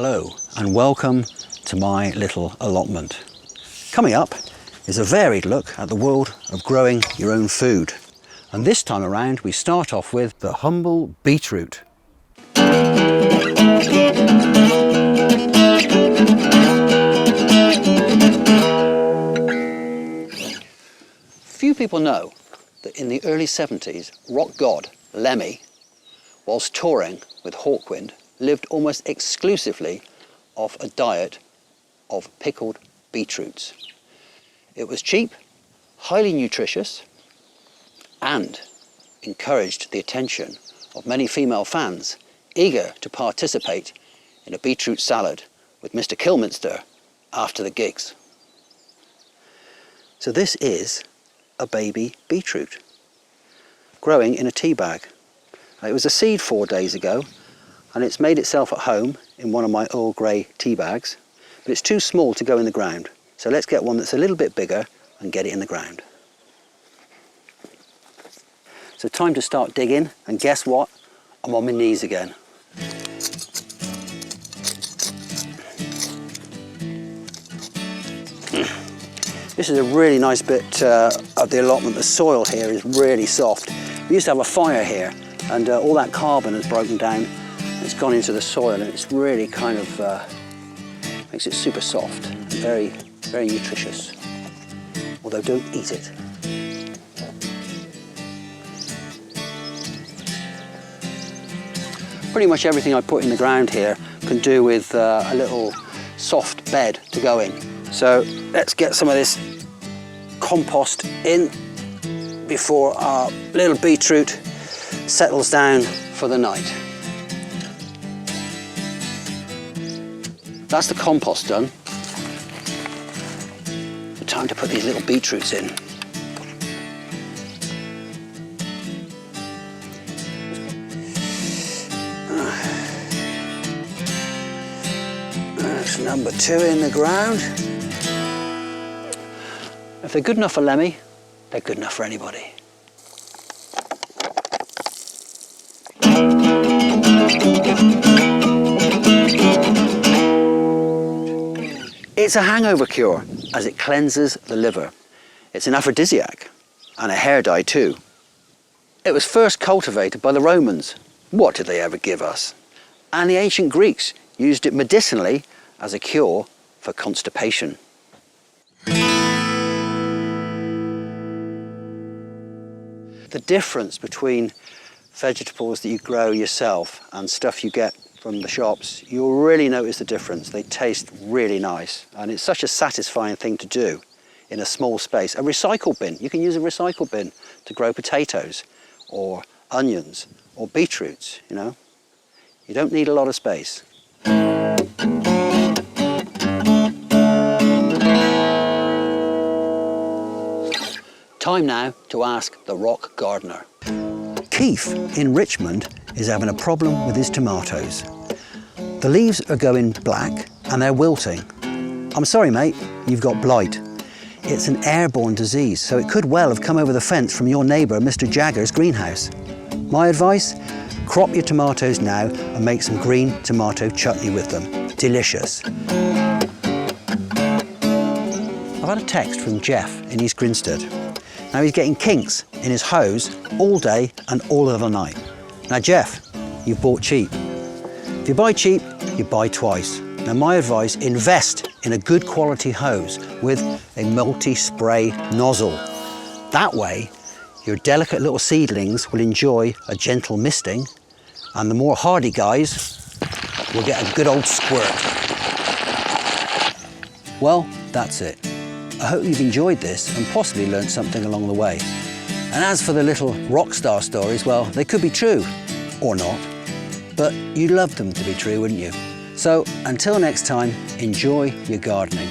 Hello and welcome to my little allotment. Coming up is a varied look at the world of growing your own food. And this time around we start off with the humble beetroot. Few people know that in the early 70s, rock god Lemmy, whilst touring with Hawkwind, lived almost exclusively off a diet of pickled beetroots. It was cheap, highly nutritious, and encouraged the attention of many female fans eager to participate in a beetroot salad with Mr. Kilminster after the gigs. So this is a baby beetroot growing in a tea bag. It was a seed 4 days ago, and it's made itself at home in one of my Earl Grey tea bags, but it's too small to go in the ground. So let's get one that's a little bit bigger and get it in the ground. So time to start digging, and guess what? I'm on my knees again. This is a really nice bit of the allotment. The soil here is really soft. We used to have a fire here, and all that carbon has broken down. It's gone into the soil, and it's really kind of makes it super soft and very, very nutritious. Although don't eat it. Pretty much everything I put in the ground here can do with a little soft bed to go in. So let's get some of this compost in before our little beetroot settles down for the night. That's the compost done. So time to put these little beetroots in. That's number 2 in the ground. If they're good enough for Lemmy, they're good enough for anybody. It's a hangover cure, as it cleanses the liver. It's an aphrodisiac and a hair dye too. It was first cultivated by the Romans. What did they ever give us? And the ancient Greeks used it medicinally as a cure for constipation. The difference between vegetables that you grow yourself and stuff you get from the shops, you'll really notice the difference. They taste really nice, and it's such a satisfying thing to do in a small space. A recycle bin, you can use a recycle bin to grow potatoes or onions or beetroots, you know. You don't need a lot of space. Time now to ask the rock gardener. Keith in Richmond is having a problem with his tomatoes. The leaves are going black and they're wilting. I'm sorry mate, you've got blight. It's an airborne disease, so it could well have come over the fence from your neighbour Mr. Jagger's greenhouse. My advice? Crop your tomatoes now and make some green tomato chutney with them. Delicious. I've had a text from Jeff in East Grinstead. Now he's getting kinks in his hose all day and all of the night. Now Jeff, you've bought cheap. If you buy cheap, you buy twice. Now my advice, invest in a good quality hose with a multi-spray nozzle. That way, your delicate little seedlings will enjoy a gentle misting, and the more hardy guys will get a good old squirt. Well, that's it. I hope you've enjoyed this and possibly learned something along the way. And as for the little rock star stories, well, they could be true, or not, but you'd love them to be true, wouldn't you? So until next time, enjoy your gardening.